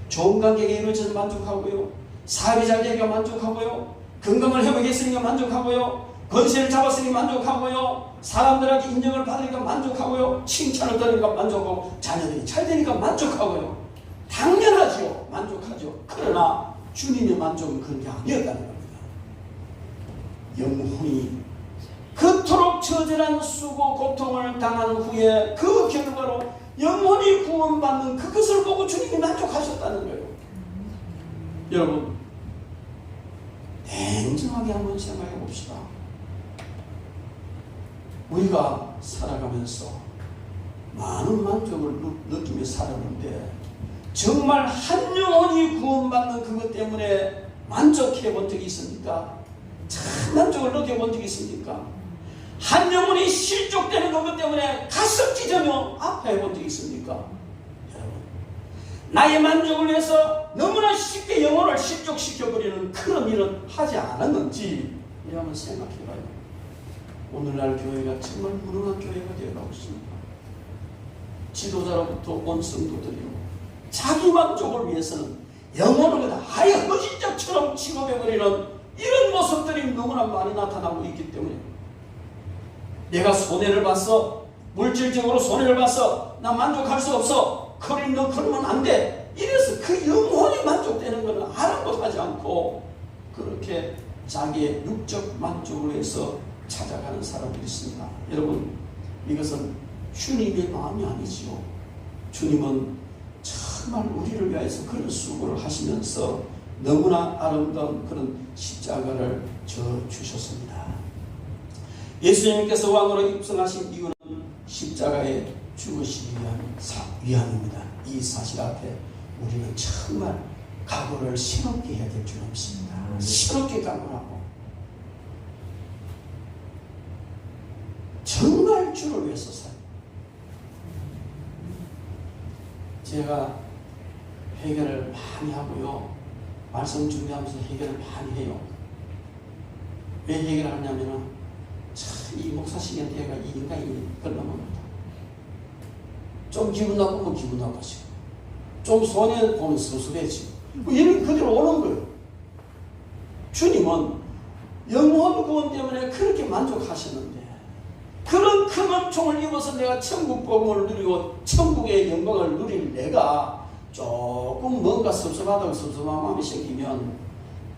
좋은 관계가 이루어져서 만족하고요. 사업이 잘 되니까 만족하고요. 건강을 회복했으니까 만족하고요. 권세를 잡았으니 만족하고요. 사람들에게 인정을 받으니까 만족하고요. 칭찬을 들으니까 만족하고 자녀들이 잘 되니까 만족하고요. 당연하죠. 만족하죠. 그러나 주님의 만족은 그런 게 아니었다는 겁니다. 영혼이 그토록 처절한 수고 고통을 당한 후에 그 결과로 영혼이 구원받는 그것을 보고 주님이 만족하셨다는 거예요. 여러분 냉정하게 한번 생각해 봅시다. 우리가 살아가면서 많은 만족을 느끼며 살았는데 정말 한 영혼이 구원받는 그것 때문에 만족해 본 적이 있습니까? 참 만족을 느껴본 적이 있습니까? 한 영혼이 실족되는 것 때문에 가슴 찢으며 아파해 본 적이 있습니까? 여러분, 나의 만족을 위해서 너무나 쉽게 영혼을 실족시켜버리는 그런 일은 하지 않았는지 한번 생각해봐요. 오늘날 교회가 정말 무능한 교회가 되어가고 있습니다. 지도자로부터 온 성도들이요, 자기 만족을 위해서는 영혼을 그냥 아예 허진짝처럼 취급해버리는 이런 모습들이 너무나 많이 나타나고 있기 때문에, 내가 손해를 봤어, 물질적으로 손해를 봤어, 나 만족할 수 없어, 그러니 너 그러면 안 돼, 이래서 그 영혼이 만족되는 것은 아랑곳하지 않고 그렇게 자기의 육적 만족을 위해서 찾아가는 사람들이 있습니다. 여러분, 이것은 주님의 마음이 아니지요. 주님은 정말 우리를 위해서 그런 수고를 하시면서 너무나 아름다운 그런 십자가를 져 주셨습니다. 예수님께서 왕으로 입성하신 이유는 십자가에 죽으시기 위함입니다. 이 사실 앞에 우리는 정말 각오를 새롭게 해야 될 줄 믿습니다. 새롭게 각오하고 정말 주를 위해서 살아요. 제가 해결을 많이 하고요, 말씀 준비하면서 해결을 많이 해요. 왜 해결을 하냐면은 참 이 목사시기한테 얘가 이 인간이 걸러먹는다. 좀 기분 나쁘면 기분 나빠지고, 좀 손해 보면 섭섭해지고, 뭐 이런 그대로 오는 거예요. 주님은 영혼 구원 때문에 그렇게 만족하셨는데, 그런 큰 은총을 입어서 내가 천국 복음을 누리고 천국의 영광을 누릴 내가 조금 뭔가 섭섭하다고 섭섭한 마음이 생기면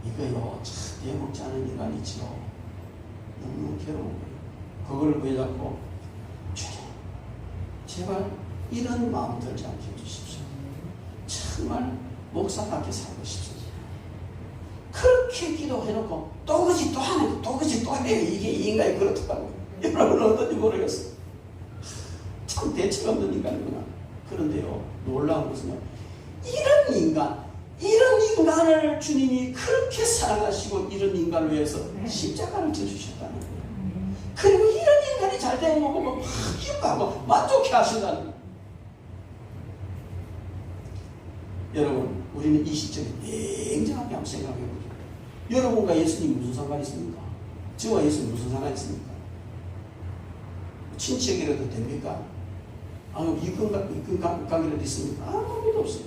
이거요 참 대먹지 않은 인간이지요. 너무 괴로운 거예요. 그걸 부여잡고 주님 제발 이런 마음 들지 않게 해주십시오. 정말 목사답게 살고 싶습니다. 그렇게 기도해놓고 또 그지 또 하는 거, 또 그지 또 해요. 이게 인간이 그렇더라고요. 여러분은 어떤지 모르겠어요. 참 대책 없는 인간이구나. 그런데요, 놀라운 것은요, 이런 인간을 주님이 그렇게 사랑하시고 이런 인간을 위해서 십자가를 져주셨다는 거예요. 그리고 이런 인간이 잘 되는 거 보고 막 기뻐하고 만족해 하신다는 거예요. 여러분, 우리는 이 시점에 냉정하게 한번 생각해 보죠. 여러분과 예수님이 무슨 상관이 있습니까? 저와 예수님 무슨 상관이 있습니까? 친척이라도 됩니까? 아니면 이권 관계라도 있습니까? 아무것도 없어요.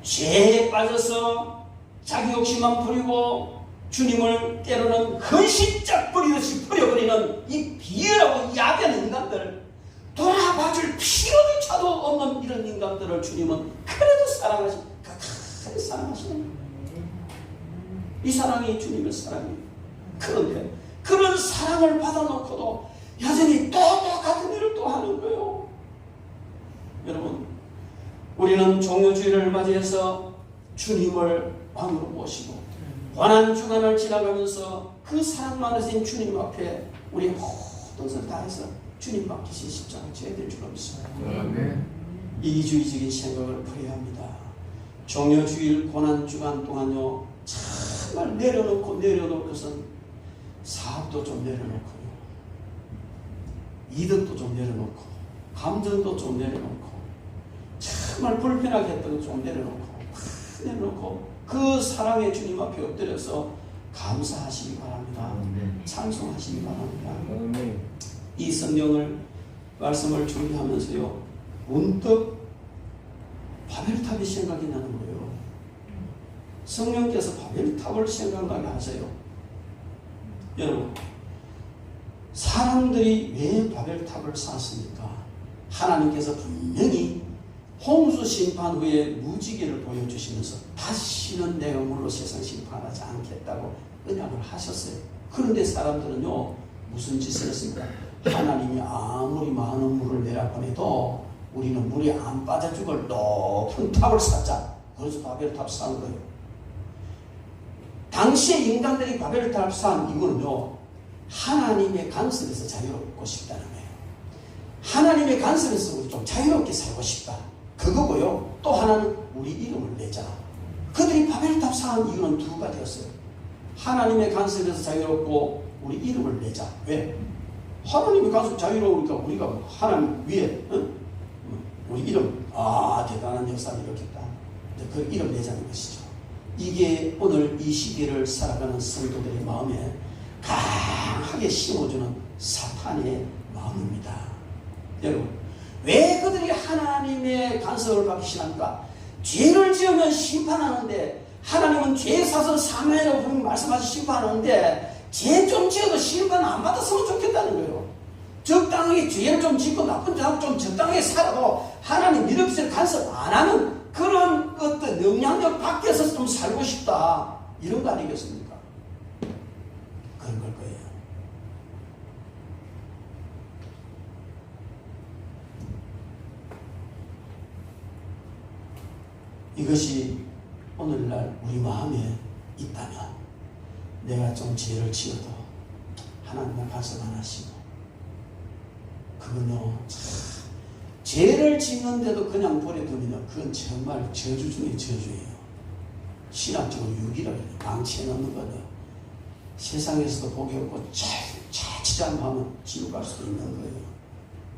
죄에 빠져서 자기 욕심만 부리고 주님을 때로는 헌신짝 뿌리듯이 뿌려버리는 이 비열하고 야비한 인간들, 돌아봐줄 필요조차도 없는 이런 인간들을 주님은 그래도 끝까지 사랑하시는 거예요. 이 사랑이 주님의 사랑이에요. 그런데 그런 사랑을 받아놓고도 여전히 또 똑같은 일을 또 하는 거예요. 여러분, 우리는 종료주일을 맞이해서 주님을 왕으로 모시고 고난주간을 지나가면서 그 사랑 많으신 주님 앞에 우리 모든 것을 다해서 주님 맡기신 십자가를 져야 될 줄 믿습니다. 이기주의적인 생각을 버려야 합니다. 종료주일 고난주간 동안요, 정말 내려놓을 것은 사업도 좀 내려놓고요, 이득도 좀 내려놓고, 감정도 좀 내려놓고, 정말 불편하게 했던 거 좀 내려놓고 그 사랑의 주님 앞에 엎드려서 감사하시기 바랍니다. 찬송하시기 바랍니다. 이 성경을 말씀을 준비하면서요, 문득 바벨탑이 생각이 나는 거예요. 성령께서 바벨탑을 생각나게 하세요. 여러분, 사람들이 왜 바벨탑을 쌓았습니까? 하나님께서 분명히 홍수 심판 후에 무지개를 보여주시면서 다시는 내가 물로 세상 심판하지 않겠다고 언약을 하셨어요. 그런데 사람들은요, 무슨 짓을 했습니까? 하나님이 아무리 많은 물을 내려보내도 우리는 물이 안 빠져 죽을 높은 탑을 쌓자. 그래서 바벨탑 쌓은 거예요. 당시에 인간들이 바벨탑 쌓은 이유는요, 하나님의 간섭에서 자유롭고 싶다는 거예요. 하나님의 간섭에서 우리 좀 자유롭게 살고 싶다. 그거고요. 또 하나는 우리 이름을 내자. 그들이 바벨탑 쌓은 이유는 두 가지였어요. 하나님의 간섭에서 자유롭고 우리 이름을 내자. 왜? 하나님의 간섭 자유로우니까 우리가 하나님 위에 우리 이름 대단한 역사를 일으켰다. 그 이름 내자는 것이죠. 이게 오늘 이 시대를 살아가는 성도들의 마음에 강하게 심어주는 사탄의 마음입니다. 여러분, 왜 그들이 하나님의 간섭을 받기 싫어합니까? 죄를 지으면 심판하는데, 하나님은 죄 사서 사면이라고 분명히 말씀하셔서 심판하는데, 죄 좀 지어도 심판 안 받았으면 좋겠다는 거예요. 적당하게 죄를 좀 짓고 나쁜 짓하고 좀 적당하게 살아도 하나님 이렇게 간섭 안 하는 그런 어떤 영향력 밖에서 좀 살고 싶다. 이런 거 아니겠습니까? 그런 걸 거예요. 이것이 오늘날 우리 마음에 있다면 내가 좀 죄를 지어도 하나님은 간섭 안 하시고, 그건요 죄를 짓는데도 그냥 버려두면 그건 정말 저주 중에 저주예요. 신학적으로 유기라고 해요. 방치해놓는 거예요. 세상에서도 복이 없고 자칫 잘못하면 지옥 갈 수도 있는 거예요.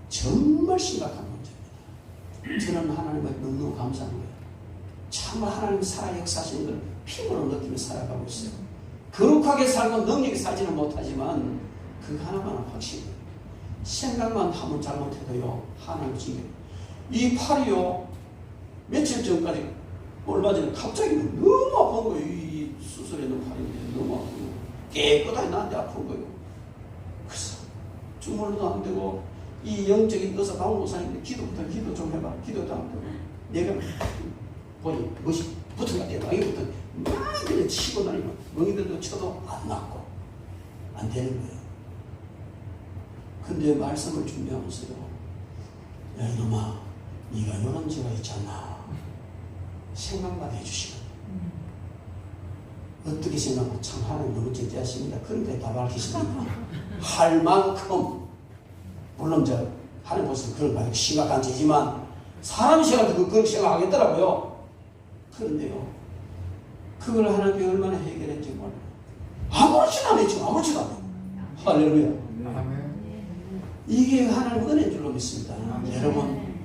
정말 심각한 문제입니다. 저는 하나님께 너무 감사한 거예요. 정말 하나님 살아 역사하시는 걸 피부로 느끼며 살아가고 있어요. 거룩하게 살고 능력이 살지는 못하지만 그거 하나만 확실해요. 생각만 하면 잘못해도요 하나님 지금 이 팔이요 며칠 전까지 얼마 전에 갑자기 너무 아픈 거예요. 이 수술해놓은 팔인데 너무 아픈 거예요. 깨끗하게 나한테 아픈 거예요. 그래서 주물러도 안 되고 이 영적인 의사 강호사님인데 기도 좀 해봐. 기도도 안 되고 내가 보니 무엇이 붙은 것 같아요. 망이 붙은 막 그냥 치고 다니면 멍이들도 쳐도 안 낫고 안 되는 거예요. 근데 말씀을 준비하면서요, 야 이놈아 네가 이런 죄가 있잖아 생각만 해주시면 어떻게 생각하면 참 하나님 너무 진지하십니다. 그런데 다 밝히십니다. 할 만큼 물론 저 하나님 보시면 그런 말이 심각한 죄지만 사람 생각도 그렇게 생각하겠더라고요. 그런데요 그걸 하나님이 얼마나 해결했지 몰라요. 아무렇지도 안 했죠. 아무렇지도 안 해요. 할렐루야. 이게 하나님 은혜인 줄로 믿습니다. 여러분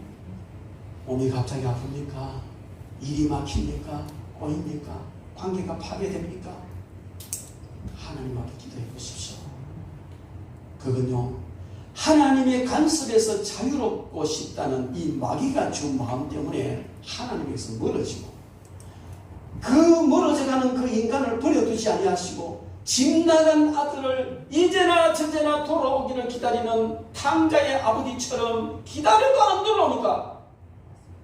몸이 갑자기 아픕니까? 일이 막힙니까? 꼬입니까? 관계가 파괴됩니까? 하나님 앞에 기도해 보십시오. 그건요 하나님의 간섭에서 자유롭고 싶다는 이 마귀가 준 마음 때문에 하나님에서 멀어지고, 그 멀어져가는 그 인간을 버려두지 아니하시고 집 나간 아들을 이제나 저제나 돌아오기를 기다리는 탕자의 아버지처럼 기다려도 안 돌아오니까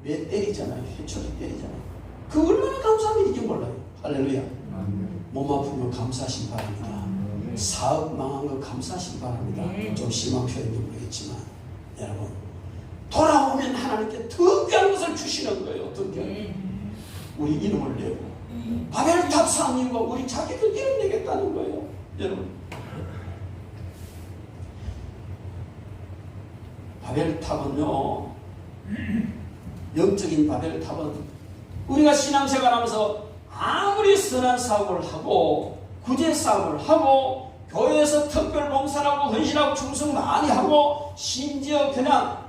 왜 때리잖아요. 회초리 때리잖아요. 그 얼마나 감사한 일인지 몰라요. 할렐루야. 몸 아프면 감사하신 바랍니다. 사업 망한 거 감사하신 바랍니다. 좀 심한 표현인지 모르겠지만 여러분 돌아오면 하나님께 더 귀한 것을 주시는 거예요. 더 귀한 우리 이름을 내고 바벨탑 쌓은 이유가 우리 자기들 이름 내겠다는 거예요. 여러분 바벨탑은요 영적인 바벨탑은 우리가 신앙생활하면서 아무리 선한 사업을 하고 구제 사업을 하고 교회에서 특별 봉사하고 헌신하고 충성 많이 하고 심지어 그냥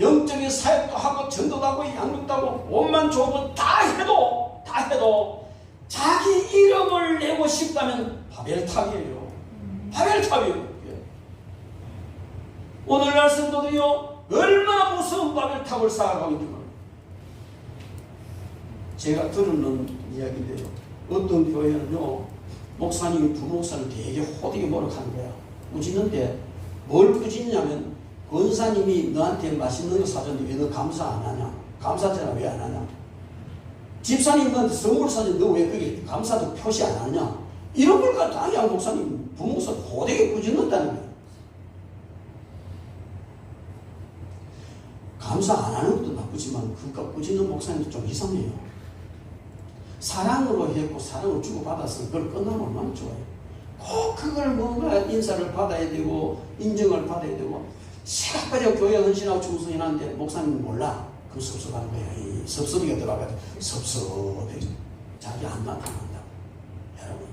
영적인 사역도 하고 전도도 하고 양육도 하고 옷만 좋으면 다 해도 자기 이름을 내고 싶다면 바벨탑이에요. 바벨탑이에요. 오늘날 성도들이요 얼마나 무서운 바벨탑을 쌓아가고 있는 거예요. 제가 들은 이야기인데요, 어떤 교회는요 목사님이 부목사를 되게 호되게 모욕하는 거야. 꾸짖는데 뭘 꾸짖냐면 권사님이 너한테 맛있는 거 사줬는데 왜 너 감사 안 하냐? 감사잖아 왜 안 하냐? 집사님 너한테 선물 사줬는데 너 왜 그게 감사도 표시 안 하냐? 이런 걸 갖다 양 목사님 부목사 호되게 꾸짖는다는 거예요. 감사 안 하는 것도 나쁘지만 그러니까 꾸짖는 목사님도 좀 이상해요. 사랑으로 했고 사랑을 주고받아서 그걸 끝나면 얼마나 좋아요. 꼭 그걸 뭔가 인사를 받아야 되고 인정을 받아야 되고 새가 빠져 교회 헌신하고 충성이나는데 목사님 몰라. 그럼 섭섭한 거야. 이 섭섭이가 들어가서 섭섭해. 자기 안 나타난다. 여러분,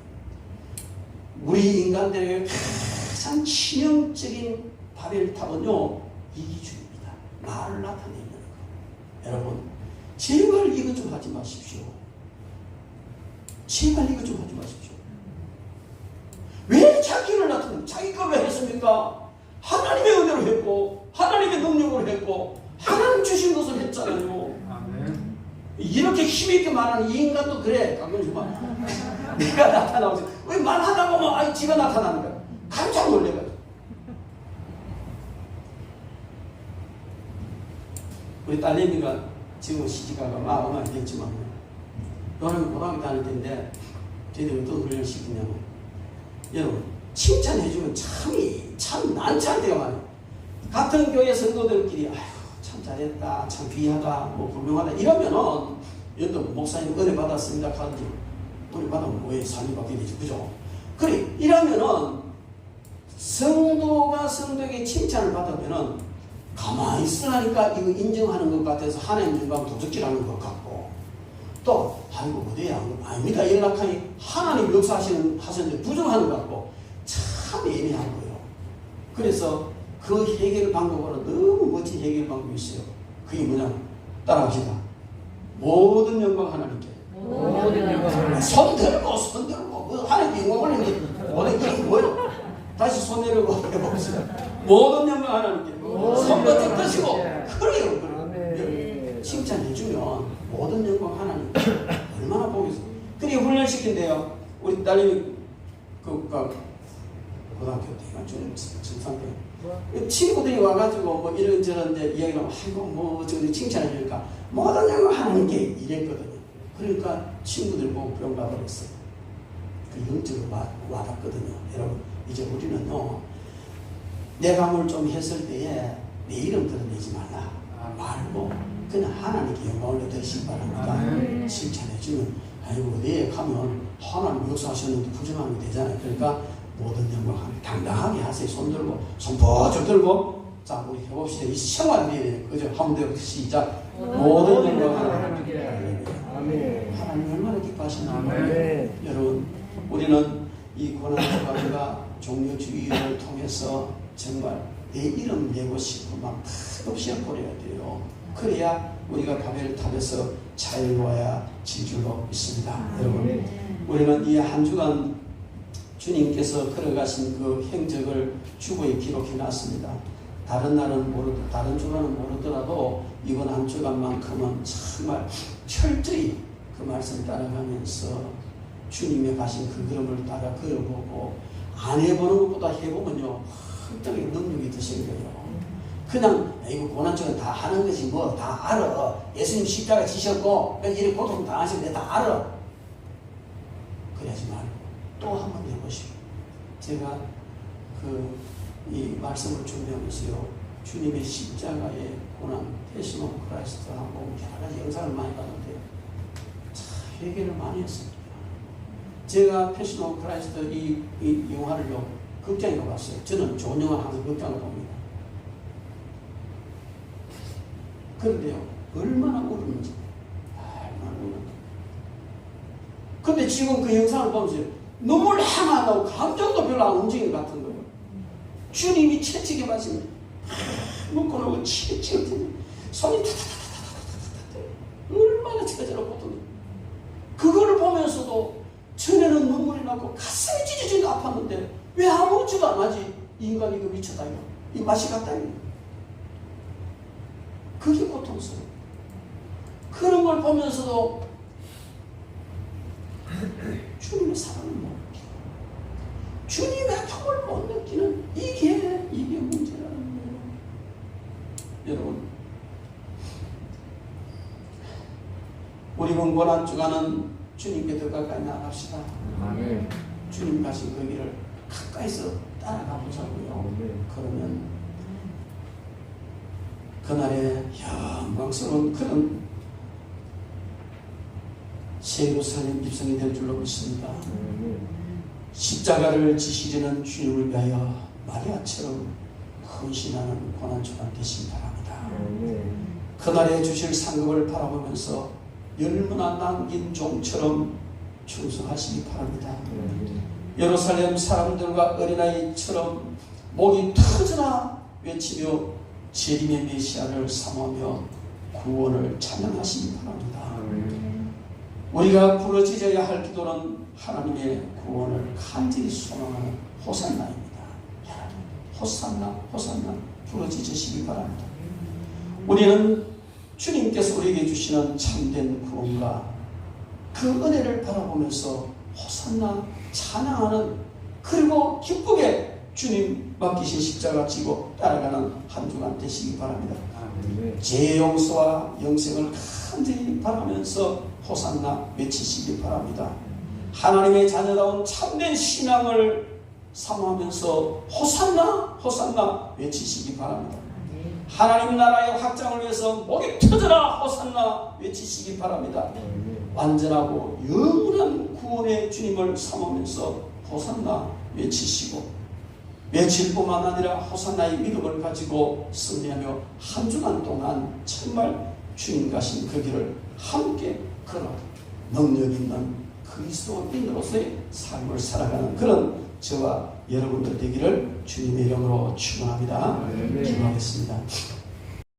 우리 인간들에게 가장 치명적인 바벨탑은요, 이기주의입니다. 나를 나타내는 거. 여러분, 제발 이거 좀 하지 마십시오. 제발 이거 좀 하지 마십시오. 왜 자기를 나타내는, 자기가 왜 했습니까? 하나님의 은혜로 했고, 하나님의 능력으로 했고, 하나님 주신 것을 했잖아요. 아멘. 이렇게 힘있게 말하는 이 인간도 그래. 가끔씩 막 내가 나타나고 왜 말하다 보면 아니 지가 나타나는 거야. 깜짝 놀래가지고. 우리 딸내미가 지금 시집가가 마음이 됐지만 너는 고등학교 다닐 때인데 저희들이 어떤 훈련을 시키냐면 여러분 칭찬해주면 참 난처할 때가 많아요. 같은 교회 성도들끼리 아휴 참 잘했다, 참 귀하다, 뭐 훌륭하다 이러면은 여러분 목사님 은혜 받았습니다 하든지 은혜 받으면 뭐에 삶이 바뀌게 되죠, 그죠? 그래 이러면은 성도가 성도에게 칭찬을 받으면은 가만히 있으라니까 이거 인정하는 것 같아서 하나님 영광 도적질하는 것 같고 또 아이고 어디야 아닙니다 연락하니 하나님 역사하셨는데 부정하는 것 같고 참 애매한 거예요. 그래서 그 해결 방법으로 너무 멋진 해결 방법이 있어요. 그게 뭐냐? 따라합시다. 모든 영광 하나님께. 모든 영광을 손 들고 하나님께 영광 올리는데 모든 게 뭐예요? 다시 손 내려고 해봅시다. 모든 영광 하나님께. 손 번쩍 드시고 그래요. 그래요. 칭찬해주면 모든 영광 하나님께. 얼마나 보겠어. 그래 훈련시킨대요. 우리 딸님이 고등학교 때가 좀 정상대 친구들이 와가지고 뭐 이런저런 이야기를 하면 아이고 뭐 저기 칭찬해 주니까 모든 영광 하나님께 이랬거든요. 그러니까 친구들 보고 병받았어요. 그 영적으로 와닿거든요. 여러분 이제 우리는요 내가 좀 했을 때에 내 이름 드러내지 말라 말고 그냥 하나님께 영광을 내드리시기 바랍니다. 칭찬해 주면 아이고 어디에 가면 하나님 역사하셨는데 부정하면 되잖아요. 그러니까 모든 영광 당당하게 하세요. 손 들고 손 번쩍 들고 자 우리 해봅시다. 이 생활이 그죠? 한번 더 시작. 모든 영광 하나님께. 아멘. 하나님 얼마나 기뻐하시나요? 아멘. 여러분 우리는 이 고난과 종료주의를 통해서 정말 내 이름 내고 싶고 막 없이 버려야 돼요. 그래야 우리가 바벨탑에서 자유로워야 질 줄로 믿습니다. 여러분 우리는 이 한 주간 주님께서 걸어가신 그 행적을 주보에 기록해 놨습니다. 다른 날은 다른 주간은 모르더라도 이번 한 주간만큼은 정말 철저히 그 말씀 따라가면서 주님의 가신 그 걸음을 따라 걸어보고 안 해보는 것보다 해보면요 확실하게 능력이 더 생겨요. 그냥 이거 고난주간 다 하는 거지 뭐 다 알아. 예수님 십자가 지셨고 이렇게 고통 당하시는데 다 알아. 그러지 말고 또 한 번 해보시고 제가 이 말씀을 준비하면서요 주님의 십자가의 고난 패션 오브 크라이스트하고 여러 가지 영상을 많이 봤는데 참 회개를 많이 했습니다. 제가 패션 오브 크라이스트 이 영화를요 극장에 가봤어요. 저는 좋은 영화 항상 극장을 봅니다. 그런데요 얼마나 울었는지 얼마나 울었는지. 근데 지금 그 영상을 보면서 눈물 하나 안 나고 감정도 별로 안 움직이는 것 같은 거예요. 주님이 채찍에 맞으면 묶어놓고 채찍을 손이 타타타타타타타타 얼마나 찢어져놓거든요. 그거를 보면서도 전에는 눈물이 나고 가슴이 찢어지고 아팠는데 왜 아무렇지도 안 하지? 인간이 이거 미쳤다 이거. 이 맛이 갔다 이거. 그게 고통스러워. 그런 걸 보면서도 주님의 사랑을 못 느끼고 주님의 아픔을 못 느끼는 이게 문제라는 거예요. 여러분 우리 고난 주간은 주님께 더 가까이 나갑시다. 아멘. 주님 가신 그 길을 가까이서 따라가 보자고요. 그러면 그날의 영광스러운 그런 새 예루살렘 입성이 될 줄로 믿습니다. 십자가를 지시려는 주님을 위하여 마리아처럼 헌신하는 고난주간 되시기 바랍니다. 아멘. 그날에 주실 상급을 바라보면서 열무나 남긴 종처럼 충성하시기 바랍니다. 예루살렘 사람들과 어린아이처럼 목이 터져라 외치며 재림의 메시아를 사모하며 구원을 찬양하시기 바랍니다. 우리가 부르짖어야 할 기도는 하나님의 구원을 간절히 소망하는 호산나입니다. 호산나 호산나 부르짖으시기 바랍니다. 우리는 주님께서 우리에게 주시는 참된 구원과 그 은혜를 바라보면서 호산나 찬양하는, 그리고 기쁘게 주님 맡기신 십자가 지고 따라가는 한 주간 되시기 바랍니다. 죄의 용서와 영생을 간절히 바라면서 호산나 외치시기 바랍니다. 하나님의 자녀다운 참된 신앙을 사모하면서 호산나 호산나 외치시기 바랍니다. 하나님 나라의 확장을 위해서 목이 터져라 호산나 외치시기 바랍니다. 완전하고 영원한 구원의 주님을 사모하면서 호산나 외치시고, 외칠 뿐만 아니라 호산나의 믿음을 가지고 승리하며 한 주간 동안 정말 주님 가신 그 길을 함께 걸어 능력 있는 그리스도인으로서의 삶을 살아가는 그런 저와 여러분들 되기를 주님의 이름으로 축원합니다. 기도하겠습니다.